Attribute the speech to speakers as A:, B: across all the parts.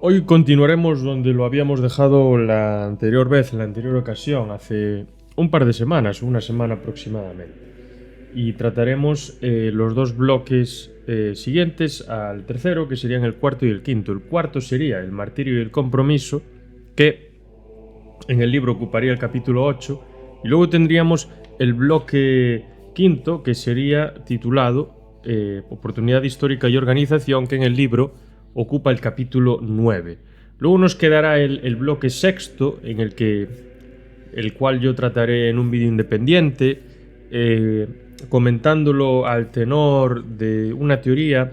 A: Hoy continuaremos donde lo habíamos dejado la anterior vez, en la anterior ocasión, hace un par de semanas, una semana aproximadamente. Y trataremos los dos bloques siguientes al tercero, que serían el cuarto y el quinto. El cuarto sería el martirio y el compromiso, que en el libro ocuparía el capítulo 8. Y luego tendríamos el bloque quinto, que sería titulado Oportunidad histórica y organización, que en el libro ocupa el capítulo 9. Luego nos quedará el bloque sexto, el cual yo trataré en un vídeo independiente, comentándolo al tenor de una teoría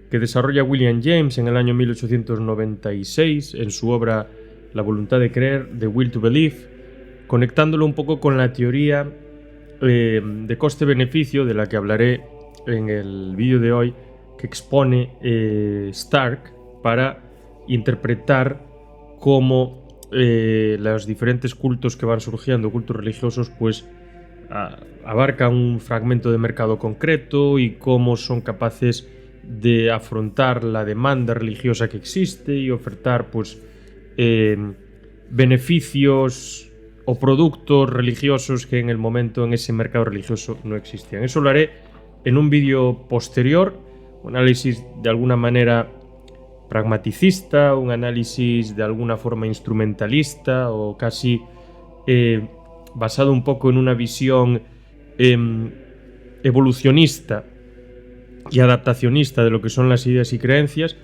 A: que desarrolla William James en el año 1896 en su obra La voluntad de creer, The Will to Believe, conectándolo un poco con la teoría de coste-beneficio de la que hablaré en el vídeo de hoy, que expone Stark para interpretar cómo los diferentes cultos que van surgiendo, cultos religiosos, pues abarcan un fragmento de mercado concreto y cómo son capaces de afrontar la demanda religiosa que existe y ofertar pues beneficios o productos religiosos que en el momento en ese mercado religioso no existían. Eso lo haré en un vídeo posterior, un análisis de alguna manera pragmaticista, un análisis de alguna forma instrumentalista o casi basado un poco en una visión evolucionista y adaptacionista de lo que son las ideas y creencias,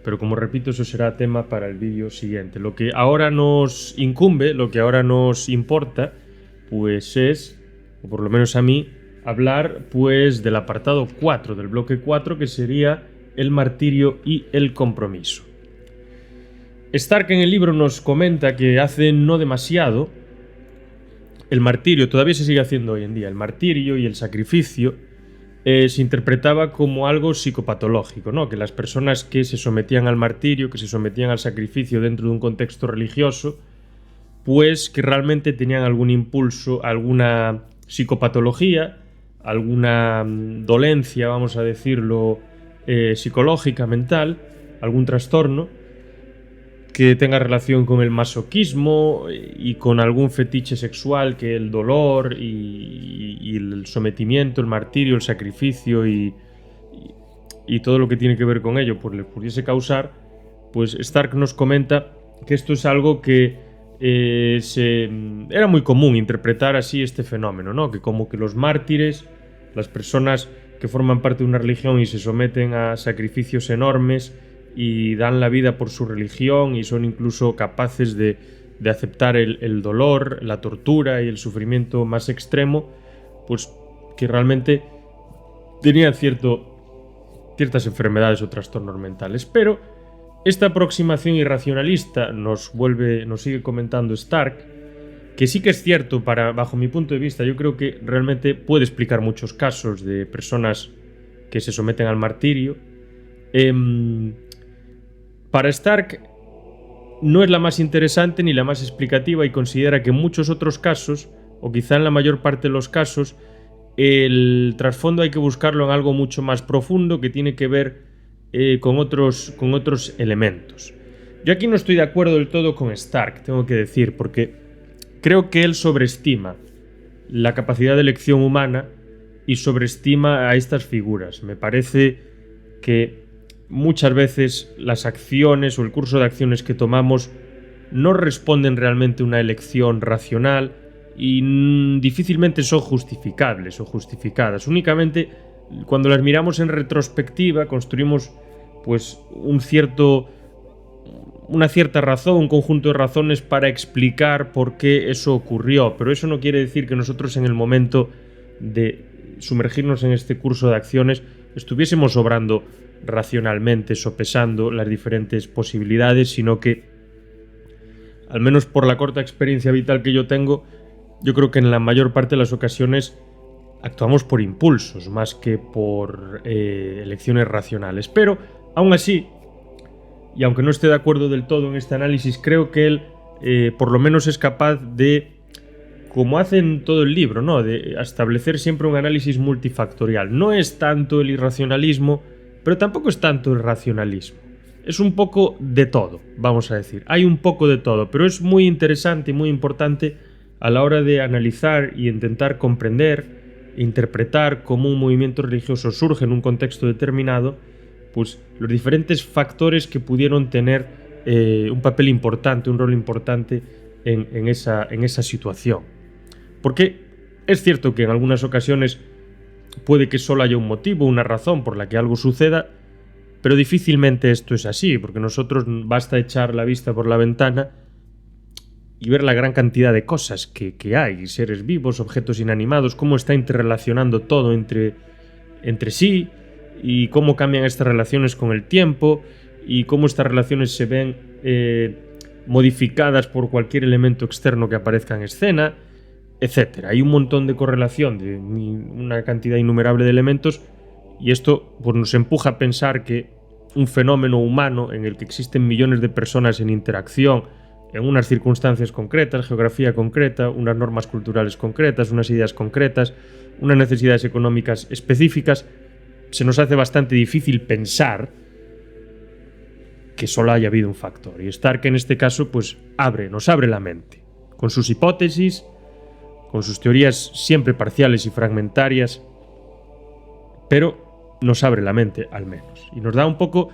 A: pero como repito, eso será tema para el vídeo siguiente. Lo que ahora nos incumbe, lo que ahora nos importa, pues es, o por lo menos a mí, hablar pues del apartado 4, del bloque 4, que sería el martirio y el compromiso. Stark en el libro nos comenta que hace no demasiado el martirio, todavía se sigue haciendo hoy en día, el martirio y el sacrificio se interpretaba como algo psicopatológico, ¿no? Que las personas que se sometían al martirio, que se sometían al sacrificio dentro de un contexto religioso, pues que realmente tenían algún impulso, alguna psicopatología, alguna dolencia, vamos a decirlo, psicológica, mental, algún trastorno que tenga relación con el masoquismo y con algún fetiche sexual, que el dolor y el sometimiento, el martirio, el sacrificio y todo lo que tiene que ver con ello pues le pudiese causar. Pues Stark nos comenta que esto es algo que era muy común interpretar así este fenómeno, ¿no? Que como que los mártires, las personas que forman parte de una religión y se someten a sacrificios enormes y dan la vida por su religión y son incluso capaces de aceptar el dolor, la tortura y el sufrimiento más extremo, pues que realmente tenían ciertas enfermedades o trastornos mentales. Pero esta aproximación irracionalista nos sigue comentando Stark, que sí que es cierto, bajo mi punto de vista, yo creo que realmente puede explicar muchos casos de personas que se someten al martirio. Para Stark no es la más interesante ni la más explicativa y considera que en muchos otros casos, o quizá en la mayor parte de los casos, el trasfondo hay que buscarlo en algo mucho más profundo que tiene que ver con otros elementos. Yo aquí no estoy de acuerdo del todo con Stark, tengo que decir, porque creo que él sobreestima la capacidad de elección humana y sobreestima a estas figuras. Me parece que muchas veces las acciones o el curso de acciones que tomamos no responden realmente a una elección racional y difícilmente son justificables o justificadas. Únicamente cuando las miramos en retrospectiva construimos pues una cierta razón, un conjunto de razones para explicar por qué eso ocurrió, pero eso no quiere decir que nosotros en el momento de sumergirnos en este curso de acciones estuviésemos obrando racionalmente, sopesando las diferentes posibilidades, sino que, al menos por la corta experiencia vital que yo tengo, yo creo que en la mayor parte de las ocasiones actuamos por impulsos más que por elecciones racionales. Pero, aún así, y aunque no esté de acuerdo del todo en este análisis, creo que él por lo menos es capaz de, como hace en todo el libro, ¿no?, de establecer siempre un análisis multifactorial. No es tanto el irracionalismo, pero tampoco es tanto el racionalismo. Es un poco de todo, vamos a decir. Hay un poco de todo, pero es muy interesante y muy importante a la hora de analizar y intentar comprender e interpretar cómo un movimiento religioso surge en un contexto determinado, pues los diferentes factores que pudieron tener un papel importante, un rol importante en esa situación. Porque es cierto que en algunas ocasiones puede que solo haya un motivo, una razón por la que algo suceda, pero difícilmente esto es así, porque nosotros basta echar la vista por la ventana y ver la gran cantidad de cosas que hay, seres vivos, objetos inanimados, cómo está interrelacionando todo entre sí, y cómo cambian estas relaciones con el tiempo, y cómo estas relaciones se ven modificadas por cualquier elemento externo que aparezca en escena, etc. Hay un montón de correlación de una cantidad innumerable de elementos, y esto pues, nos empuja a pensar que un fenómeno humano en el que existen millones de personas en interacción en unas circunstancias concretas, geografía concreta, unas normas culturales concretas, unas ideas concretas, unas necesidades económicas específicas, se nos hace bastante difícil pensar que solo haya habido un factor. Y Stark en este caso pues nos abre la mente, con sus hipótesis, con sus teorías siempre parciales y fragmentarias, pero nos abre la mente al menos. Y nos da un poco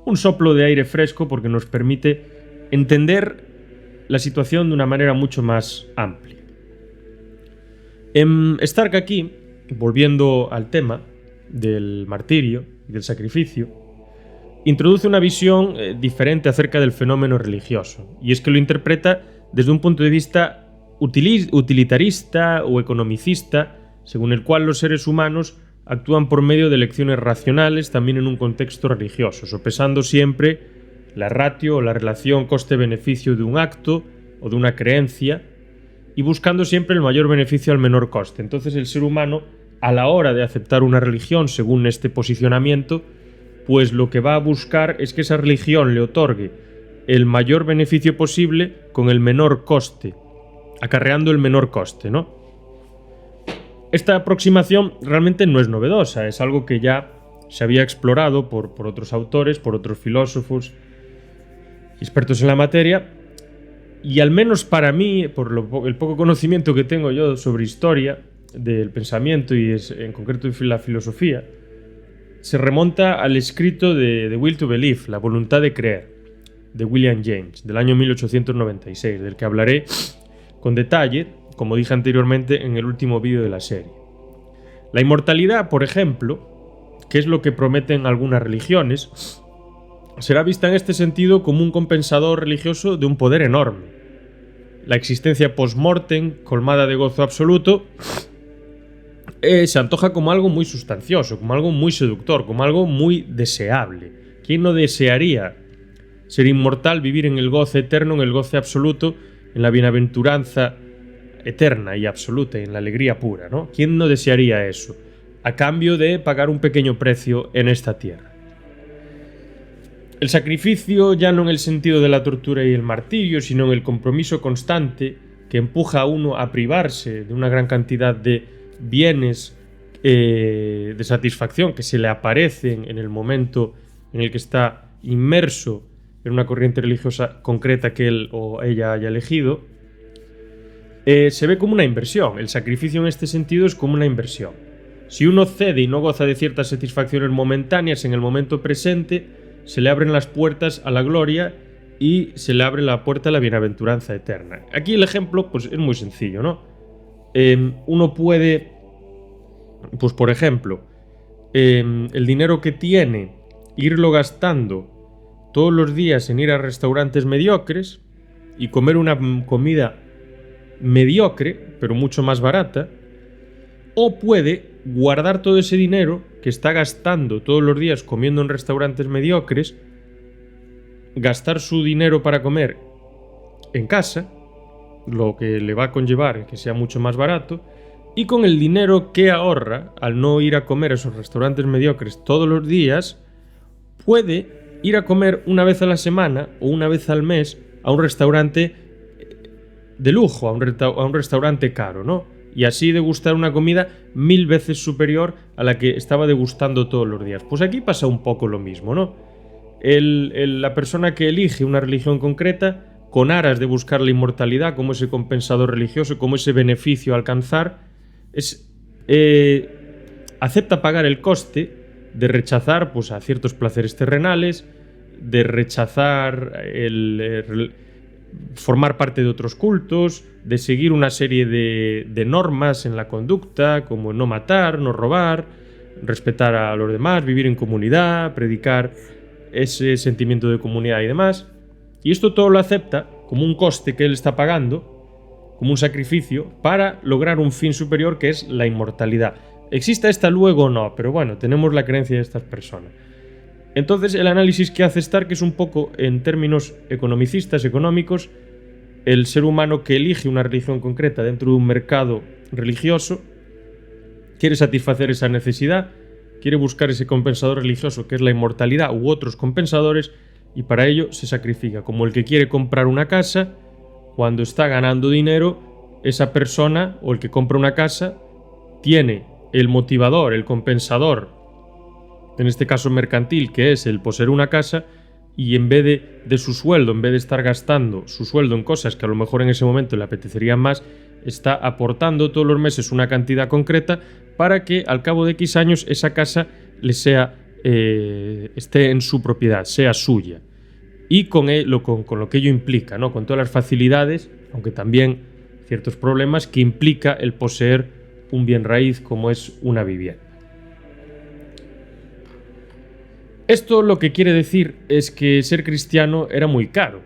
A: un soplo de aire fresco porque nos permite entender la situación de una manera mucho más amplia. Stark aquí, volviendo al tema del martirio y del sacrificio, introduce una visión diferente acerca del fenómeno religioso, y es que lo interpreta desde un punto de vista utilitarista o economicista, según el cual los seres humanos actúan por medio de elecciones racionales también en un contexto religioso, sopesando siempre la ratio o la relación coste-beneficio de un acto o de una creencia y buscando siempre el mayor beneficio al menor coste. Entonces el ser humano, a la hora de aceptar una religión según este posicionamiento, pues lo que va a buscar es que esa religión le otorgue el mayor beneficio posible con el menor coste, acarreando el menor coste, ¿no? Esta aproximación realmente no es novedosa, es algo que ya se había explorado por otros autores, por otros filósofos, expertos en la materia, y al menos para mí, por el poco conocimiento que tengo yo sobre historia del pensamiento y en concreto de la filosofía, se remonta al escrito de The Will to Believe, La voluntad de creer, de William James, del año 1896, del que hablaré con detalle, como dije anteriormente en el último vídeo de la serie. La inmortalidad, por ejemplo, que es lo que prometen algunas religiones, será vista en este sentido como un compensador religioso de un poder enorme. La existencia post-mortem, colmada de gozo absoluto, se antoja como algo muy sustancioso, como algo muy seductor, como algo muy deseable. ¿Quién no desearía ser inmortal, vivir en el goce eterno, en el goce absoluto, en la bienaventuranza eterna y absoluta, en la alegría pura, ¿no? ¿Quién no desearía eso? A cambio de pagar un pequeño precio en esta tierra. El sacrificio, ya no en el sentido de la tortura y el martirio, sino en el compromiso constante que empuja a uno a privarse de una gran cantidad de bienes de satisfacción que se le aparecen en el momento en el que está inmerso en una corriente religiosa concreta que él o ella haya elegido, se ve como una inversión. El sacrificio en este sentido es como una inversión. Si uno cede y no goza de ciertas satisfacciones momentáneas en el momento presente, se le abren las puertas a la gloria y se le abre la puerta a la bienaventuranza eterna. Aquí el ejemplo pues, es muy sencillo, ¿no? Uno puede, pues por ejemplo, el dinero que tiene, irlo gastando todos los días en ir a restaurantes mediocres y comer una comida mediocre, pero mucho más barata, o puede guardar todo ese dinero que está gastando todos los días comiendo en restaurantes mediocres, gastar su dinero para comer en casa, lo que le va a conllevar que sea mucho más barato, y con el dinero que ahorra al no ir a comer a esos restaurantes mediocres todos los días, puede ir a comer una vez a la semana o una vez al mes a un restaurante de lujo, a un restaurante caro, ¿no? Y así degustar una comida 1000 veces superior a la que estaba degustando todos los días. Pues aquí pasa un poco lo mismo, ¿no? La persona que elige una religión concreta con aras de buscar la inmortalidad como ese compensador religioso, como ese beneficio a alcanzar, acepta pagar el coste de rechazar pues, a ciertos placeres terrenales, de rechazar formar parte de otros cultos, de seguir una serie de normas en la conducta, como no matar, no robar, respetar a los demás, vivir en comunidad, predicar ese sentimiento de comunidad y demás. Y esto todo lo acepta como un coste que él está pagando, como un sacrificio, para lograr un fin superior que es la inmortalidad. ¿Exista esta luego o no? Pero bueno, tenemos la creencia de estas personas. Entonces el análisis que hace Stark es un poco, en términos economicistas, económicos, el ser humano que elige una religión concreta dentro de un mercado religioso, quiere satisfacer esa necesidad, quiere buscar ese compensador religioso que es la inmortalidad u otros compensadores, y para ello se sacrifica. Como el que quiere comprar una casa, cuando está ganando dinero, esa persona o el que compra una casa tiene el motivador, el compensador, en este caso mercantil, que es el poseer una casa, y en vez de su sueldo, en vez de estar gastando su sueldo en cosas que a lo mejor en ese momento le apetecerían más, está aportando todos los meses una cantidad concreta para que al cabo de X años esa casa le esté en su propiedad, sea suya. Y con lo que ello implica, ¿no? Con todas las facilidades, aunque también ciertos problemas que implica el poseer un bien raíz como es una vivienda. Esto lo que quiere decir es que ser cristiano era muy caro,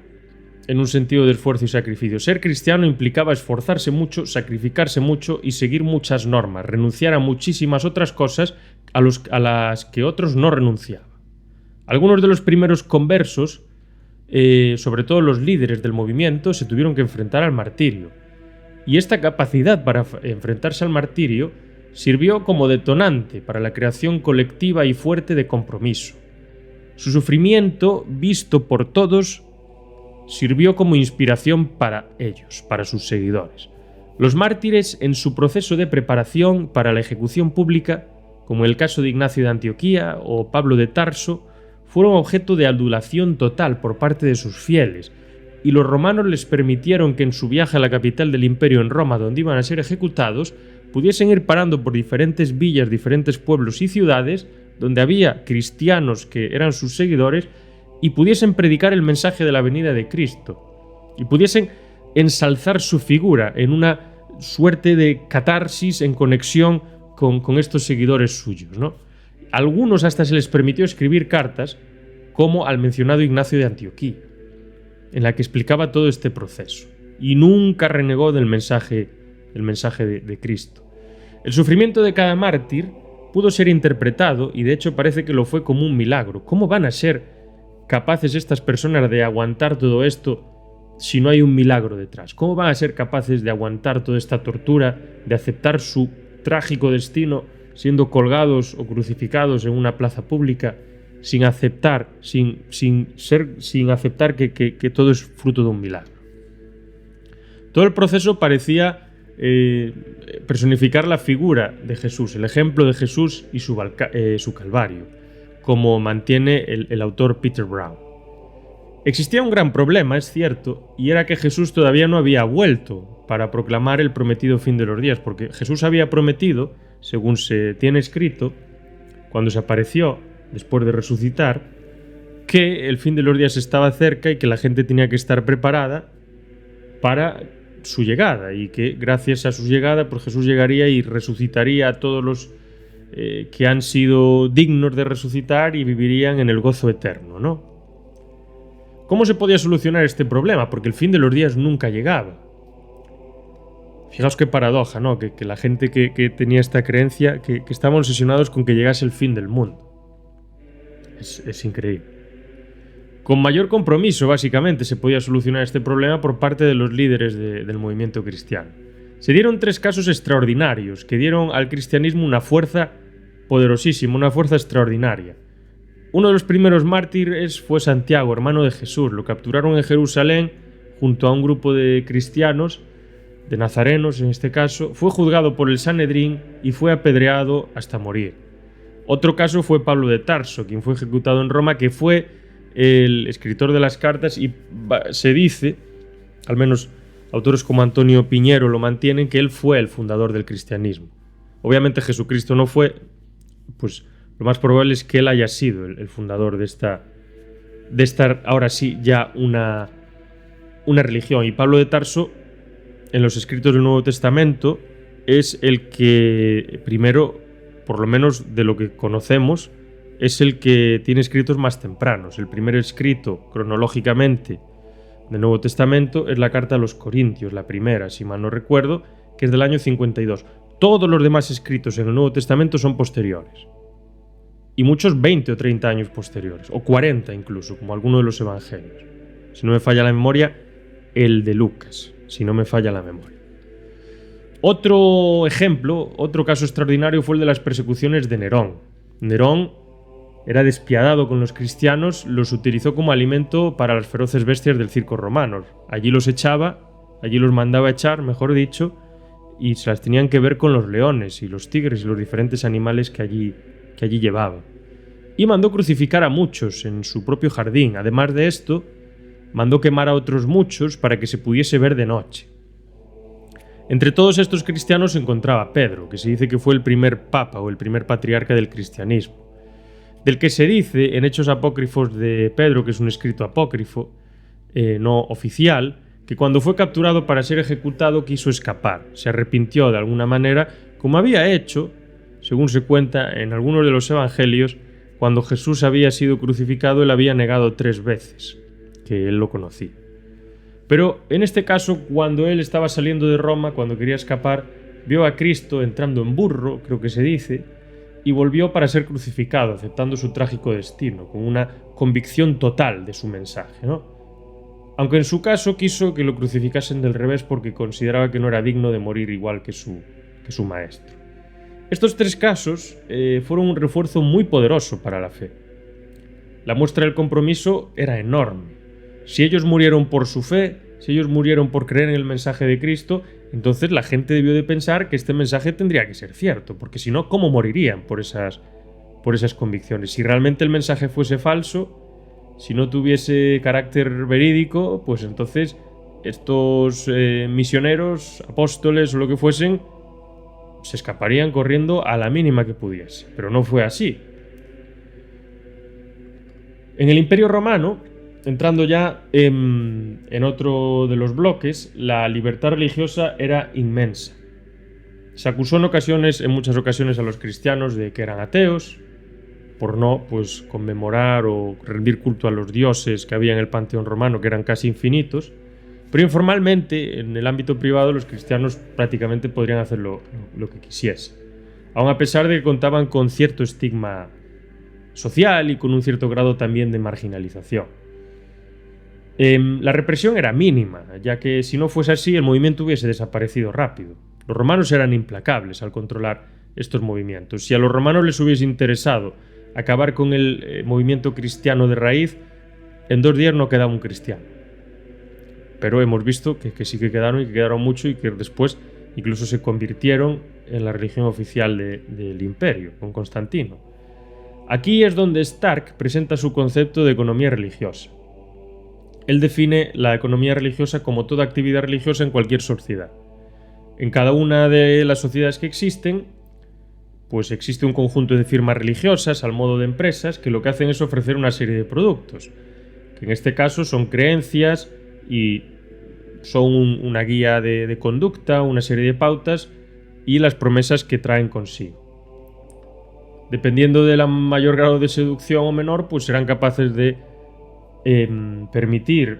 A: en un sentido de esfuerzo y sacrificio. Ser cristiano implicaba esforzarse mucho, sacrificarse mucho y seguir muchas normas, renunciar a muchísimas otras cosas a las que otros no renunciaban. Algunos de los primeros conversos, sobre todo los líderes del movimiento, se tuvieron que enfrentar al martirio. Y esta capacidad para enfrentarse al martirio sirvió como detonante para la creación colectiva y fuerte de compromiso. Su sufrimiento, visto por todos, sirvió como inspiración para ellos, para sus seguidores. Los mártires, en su proceso de preparación para la ejecución pública, como el caso de Ignacio de Antioquía o Pablo de Tarso, fueron objeto de adulación total por parte de sus fieles, y los romanos les permitieron que en su viaje a la capital del imperio, en Roma, donde iban a ser ejecutados, pudiesen ir parando por diferentes villas, diferentes pueblos y ciudades, donde había cristianos que eran sus seguidores, y pudiesen predicar el mensaje de la venida de Cristo, y pudiesen ensalzar su figura en una suerte de catarsis en conexión con estos seguidores suyos, ¿no? Algunos hasta se les permitió escribir cartas, como al mencionado Ignacio de Antioquía, en la que explicaba todo este proceso, y nunca renegó del mensaje de Cristo. El sufrimiento de cada mártir pudo ser interpretado, y de hecho parece que lo fue, como un milagro. ¿Cómo van a ser capaces estas personas de aguantar todo esto si no hay un milagro detrás? ¿Cómo van a ser capaces de aguantar toda esta tortura, de aceptar su trágico destino siendo colgados o crucificados en una plaza pública, sin aceptar que todo es fruto de un milagro? Todo el proceso parecía personificar la figura de Jesús, el ejemplo de Jesús y su calvario, como mantiene el autor Peter Brown. Existía un gran problema, es cierto, y era que Jesús todavía no había vuelto para proclamar el prometido fin de los días, porque Jesús había prometido, según se tiene escrito, cuando se apareció después de resucitar, que el fin de los días estaba cerca y que la gente tenía que estar preparada para su llegada, y que gracias a su llegada pues Jesús llegaría y resucitaría a todos los que han sido dignos de resucitar y vivirían en el gozo eterno, ¿no? ¿Cómo se podía solucionar este problema? Porque el fin de los días nunca llegaba. Fijaos qué paradoja, ¿no? Que la gente que tenía esta creencia, que estaban obsesionados con que llegase el fin del mundo. Es increíble. Con mayor compromiso, básicamente, se podía solucionar este problema por parte de los líderes del movimiento cristiano. Se dieron 3 casos extraordinarios que dieron al cristianismo una fuerza poderosísima, una fuerza extraordinaria. Uno de los primeros mártires fue Santiago, hermano de Jesús. Lo capturaron en Jerusalén junto a un grupo de cristianos, de nazarenos en este caso. Fue juzgado por el Sanedrín y fue apedreado hasta morir. Otro caso fue Pablo de Tarso, quien fue ejecutado en Roma, que fue el escritor de las cartas y se dice, al menos autores como Antonio Piñero lo mantienen, que él fue el fundador del cristianismo. Obviamente Jesucristo no fue, pues lo más probable es que él haya sido el fundador de esta ahora sí ya una religión. Y Pablo de Tarso, en los escritos del Nuevo Testamento, es el que primero, por lo menos de lo que conocemos, es el que tiene escritos más tempranos. El primer escrito cronológicamente del Nuevo Testamento es la carta a los Corintios, la primera, si mal no recuerdo, que es del año 52. Todos los demás escritos en el Nuevo Testamento son posteriores. Y muchos 20 o 30 años posteriores, o 40 incluso, como alguno de los evangelios. Si no me falla la memoria, el de Lucas, si no me falla la memoria. Otro ejemplo, otro caso extraordinario fue el de las persecuciones de Nerón. Nerón era despiadado con los cristianos, los utilizó como alimento para las feroces bestias del circo romano. Allí los mandaba echar, mejor dicho, y se las tenían que ver con los leones y los tigres y los diferentes animales que allí llevaba. Y mandó crucificar a muchos en su propio jardín. Además de esto, mandó quemar a otros muchos para que se pudiese ver de noche. Entre todos estos cristianos se encontraba Pedro, que se dice que fue el primer papa o el primer patriarca del cristianismo, del que se dice en Hechos Apócrifos de Pedro, que es un escrito apócrifo, no oficial, que cuando fue capturado para ser ejecutado quiso escapar, se arrepintió de alguna manera, como había hecho, según se cuenta en algunos de los evangelios, cuando Jesús había sido crucificado, él había negado 3 veces que él lo conocía. Pero en este caso, cuando él estaba saliendo de Roma, cuando quería escapar, vio a Cristo entrando en burro, creo que se dice, y volvió para ser crucificado, aceptando su trágico destino, con una convicción total de su mensaje, ¿no? Aunque en su caso quiso que lo crucificasen del revés porque consideraba que no era digno de morir igual que su maestro. Estos 3 casos fueron un refuerzo muy poderoso para la fe. La muestra del compromiso era enorme. Si ellos murieron por su fe, si ellos murieron por creer en el mensaje de Cristo, entonces la gente debió de pensar que este mensaje tendría que ser cierto, porque si no, ¿cómo morirían por esas convicciones? Si realmente el mensaje fuese falso, si no tuviese carácter verídico, pues entonces estos misioneros, apóstoles o lo que fuesen, se escaparían corriendo a la mínima que pudiese. Pero no fue así. En el Imperio Romano, entrando ya en otro de los bloques, la libertad religiosa era inmensa. Se acusó en muchas ocasiones a los cristianos de que eran ateos, por no conmemorar o rendir culto a los dioses que había en el panteón romano, que eran casi infinitos. Pero informalmente, en el ámbito privado, los cristianos prácticamente podrían hacer lo que quisiesen, aun a pesar de que contaban con cierto estigma social y con un cierto grado también de marginalización. La represión era mínima, ya que si no fuese así, el movimiento hubiese desaparecido rápido. Los romanos eran implacables al controlar estos movimientos. Si a los romanos les hubiese interesado acabar con el movimiento cristiano de raíz, en 2 días no quedaba un cristiano. Pero hemos visto que sí que quedaron y que quedaron mucho y que después incluso se convirtieron en la religión oficial del imperio, con Constantino. Aquí es donde Stark presenta su concepto de economía religiosa. Él define la economía religiosa como toda actividad religiosa en cualquier sociedad. En cada una de las sociedades que existen, pues existe un conjunto de firmas religiosas al modo de empresas que lo que hacen es ofrecer una serie de productos, que en este caso son creencias y son una guía de conducta, una serie de pautas y las promesas que traen consigo. Dependiendo del mayor grado de seducción o menor, pues serán capaces de permitir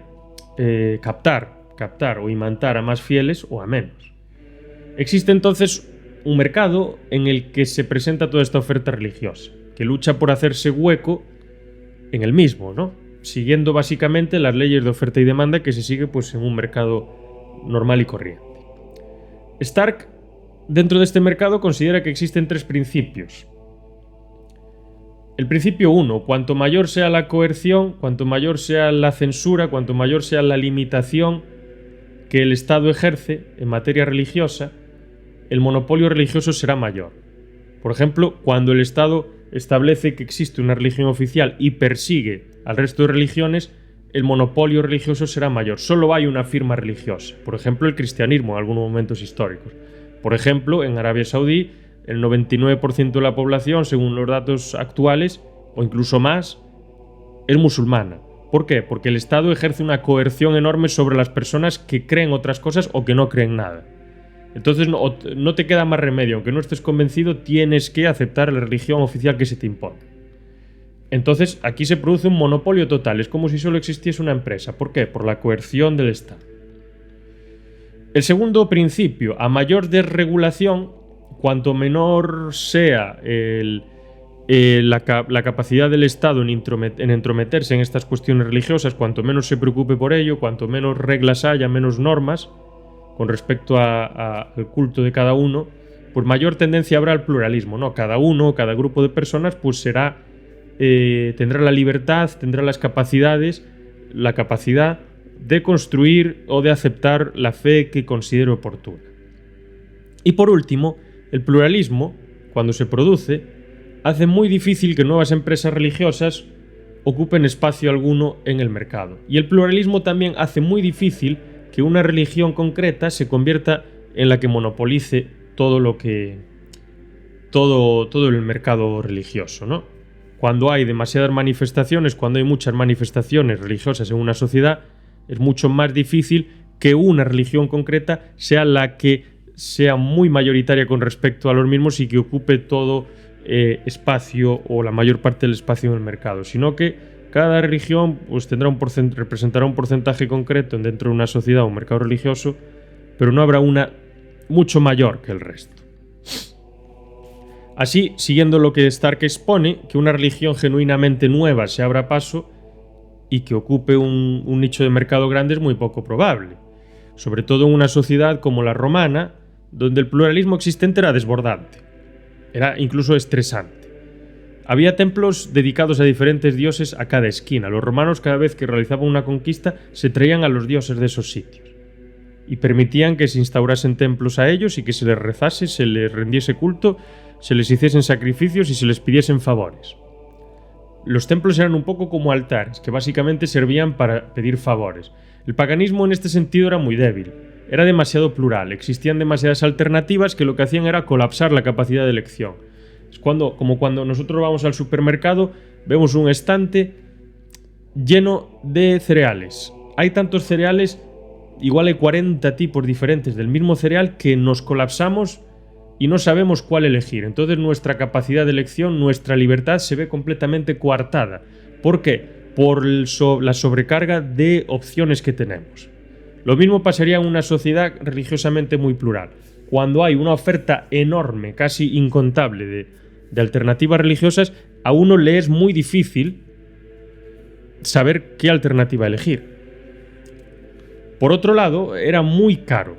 A: captar o imantar a más fieles o a menos. Existe entonces un mercado en el que se presenta toda esta oferta religiosa, que lucha por hacerse hueco en el mismo, ¿no? Siguiendo básicamente las leyes de oferta y demanda que se sigue en un mercado normal y corriente. Stark, dentro de este mercado, considera que existen 3 principios. El principio 1, cuanto mayor sea la coerción, cuanto mayor sea la censura, cuanto mayor sea la limitación que el Estado ejerce en materia religiosa, el monopolio religioso será mayor. Por ejemplo, cuando el Estado establece que existe una religión oficial y persigue al resto de religiones, el monopolio religioso será mayor. Solo hay una firma religiosa. Por ejemplo, el cristianismo en algunos momentos históricos. Por ejemplo, en Arabia Saudí, el 99% de la población, según los datos actuales, o incluso más, es musulmana. ¿Por qué? Porque el Estado ejerce una coerción enorme sobre las personas que creen otras cosas o que no creen nada. Entonces no te queda más remedio. Aunque no estés convencido, tienes que aceptar la religión oficial que se te impone. Entonces aquí se produce un monopolio total. Es como si solo existiese una empresa. ¿Por qué? Por la coerción del Estado. El segundo principio: a mayor desregulación, cuanto menor sea la capacidad del Estado en entrometerse en estas cuestiones religiosas, cuanto menos se preocupe por ello, cuanto menos reglas haya, menos normas con respecto al culto de cada uno, pues mayor tendencia habrá al pluralismo, ¿no? Cada uno, cada grupo de personas, pues tendrá la libertad, tendrá la capacidad de construir o de aceptar la fe que considere oportuna. Y por último, el pluralismo, cuando se produce, hace muy difícil que nuevas empresas religiosas ocupen espacio alguno en el mercado. Y el pluralismo también hace muy difícil que una religión concreta se convierta en la que monopolice todo el mercado religioso, ¿no? Cuando hay demasiadas manifestaciones, cuando hay muchas manifestaciones religiosas en una sociedad, es mucho más difícil que una religión concreta sea la que sea muy mayoritaria con respecto a los mismos y que ocupe todo espacio o la mayor parte del espacio en el mercado, sino que cada religión pues representará un porcentaje concreto dentro de una sociedad o un mercado religioso, pero no habrá una mucho mayor que el resto. Así, siguiendo lo que Stark expone, que una religión genuinamente nueva se abra paso y que ocupe un nicho de mercado grande es muy poco probable, sobre todo en una sociedad como la romana, donde el pluralismo existente era desbordante, era incluso estresante. Había templos dedicados a diferentes dioses a cada esquina. Los romanos, cada vez que realizaban una conquista, se traían a los dioses de esos sitios y permitían que se instaurasen templos a ellos y que se les rezase, se les rendiese culto, se les hiciesen sacrificios y se les pidiesen favores. Los templos eran un poco como altares, que básicamente servían para pedir favores. El paganismo en este sentido era muy débil, era demasiado plural, existían demasiadas alternativas que lo que hacían era colapsar la capacidad de elección. Es como cuando nosotros vamos al supermercado, vemos un estante lleno de cereales. Hay tantos cereales, igual hay 40 tipos diferentes del mismo cereal, que nos colapsamos y no sabemos cuál elegir. Entonces nuestra capacidad de elección, nuestra libertad se ve completamente coartada. ¿Por qué? Por la sobrecarga de opciones que tenemos. Lo mismo pasaría en una sociedad religiosamente muy plural. Cuando hay una oferta enorme, casi incontable de alternativas religiosas, a uno le es muy difícil saber qué alternativa elegir. Por otro lado, era muy caro.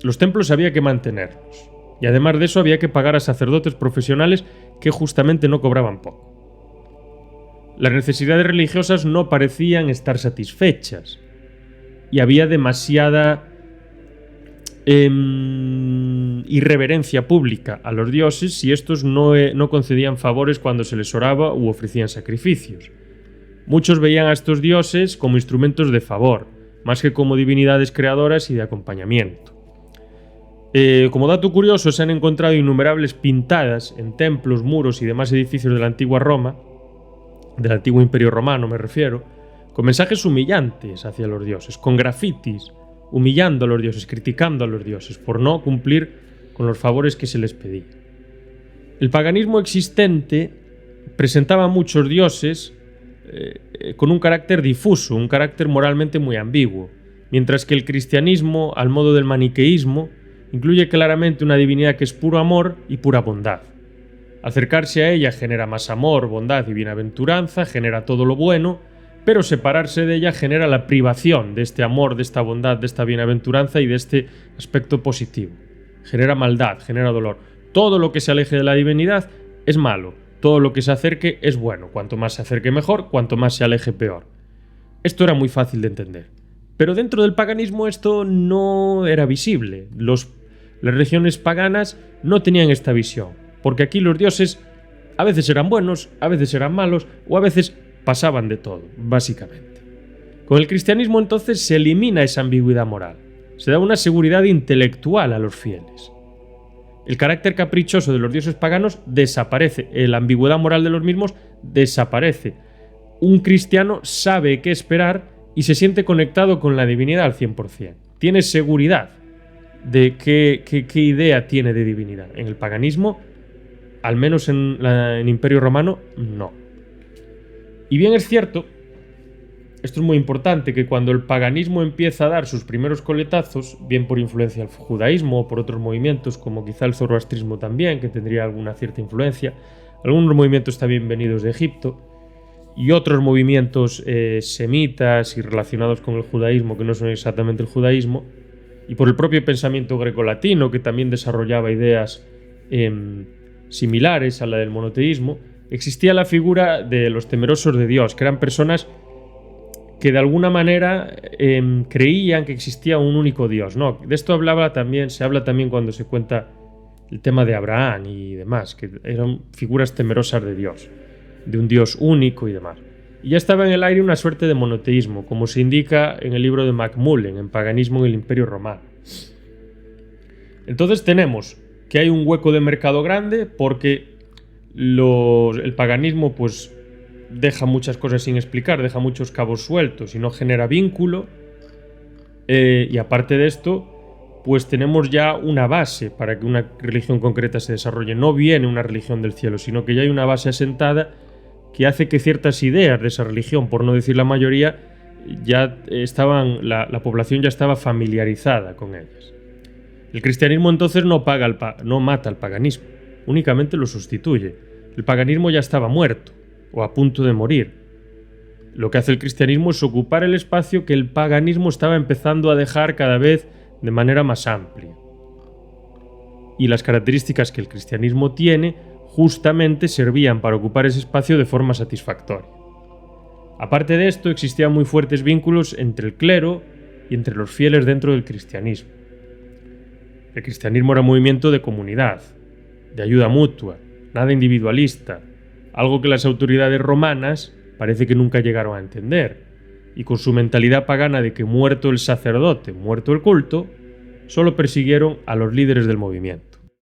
A: Los templos había que mantenerlos. Y además de eso había que pagar a sacerdotes profesionales que justamente no cobraban poco. Las necesidades religiosas no parecían estar satisfechas. Y había demasiada irreverencia pública a los dioses si estos no concedían favores cuando se les oraba u ofrecían sacrificios. Muchos veían a estos dioses como instrumentos de favor, más que como divinidades creadoras y de acompañamiento. Como dato curioso, se han encontrado innumerables pintadas en templos, muros y demás edificios de la antigua Roma, del antiguo Imperio Romano me refiero, con mensajes humillantes hacia los dioses, con grafitis, humillando a los dioses, criticando a los dioses por no cumplir con los favores que se les pedía. El paganismo existente presentaba a muchos dioses con un carácter difuso, un carácter moralmente muy ambiguo, mientras que el cristianismo, al modo del maniqueísmo, incluye claramente una divinidad que es puro amor y pura bondad. Acercarse a ella genera más amor, bondad y bienaventuranza, genera todo lo bueno, pero separarse de ella genera la privación de este amor, de esta bondad, de esta bienaventuranza y de este aspecto positivo. Genera maldad, genera dolor. Todo lo que se aleje de la divinidad es malo, todo lo que se acerque es bueno. Cuanto más se acerque mejor, cuanto más se aleje peor. Esto era muy fácil de entender. Pero dentro del paganismo esto no era visible. Las religiones paganas no tenían esta visión, porque aquí los dioses a veces eran buenos, a veces eran malos, o a veces pasaban de todo, básicamente. Con el cristianismo entonces se elimina esa ambigüedad moral, se da una seguridad intelectual a los fieles. El carácter caprichoso de los dioses paganos desaparece, la ambigüedad moral de los mismos desaparece. Un cristiano sabe qué esperar y se siente conectado con la divinidad al 100%. Tiene seguridad de qué idea tiene de divinidad. En el paganismo, al menos en el Imperio Romano, no. Y bien es cierto, esto es muy importante, que cuando el paganismo empieza a dar sus primeros coletazos, bien por influencia del judaísmo o por otros movimientos, como quizá el zoroastrismo también, que tendría alguna cierta influencia, algunos movimientos también venidos de Egipto, y otros movimientos semitas y relacionados con el judaísmo, que no son exactamente el judaísmo, y por el propio pensamiento grecolatino, que también desarrollaba ideas similares a la del monoteísmo, existía la figura de los temerosos de Dios, que eran personas que de alguna manera creían que existía un único Dios, ¿no? De esto se habla también cuando se cuenta el tema de Abraham y demás, que eran figuras temerosas de Dios, de un Dios único y demás. Y ya estaba en el aire una suerte de monoteísmo, como se indica en el libro de Macmullen, en Paganismo en el Imperio Romano. Entonces tenemos que hay un hueco de mercado grande porque el paganismo pues deja muchas cosas sin explicar, deja muchos cabos sueltos y no genera vínculo. Y aparte de esto, pues tenemos ya una base para que una religión concreta se desarrolle. No viene una religión del cielo, sino que ya hay una base asentada que hace que ciertas ideas de esa religión, por no decir la mayoría, ya estaban, la población ya estaba familiarizada con ellas. El cristianismo entonces no mata al paganismo, únicamente lo sustituye. El paganismo ya estaba muerto o a punto de morir. Lo que hace el cristianismo es ocupar el espacio que el paganismo estaba empezando a dejar cada vez de manera más amplia. Y las características que el cristianismo tiene justamente servían para ocupar ese espacio de forma satisfactoria. Aparte de esto, existían muy fuertes vínculos entre el clero y entre los fieles dentro del cristianismo. El cristianismo era un movimiento de comunidad, de ayuda mutua, nada individualista, algo que las autoridades romanas parece que nunca llegaron a entender, y con su mentalidad pagana de que muerto el sacerdote, muerto el culto, solo persiguieron a los líderes del movimiento.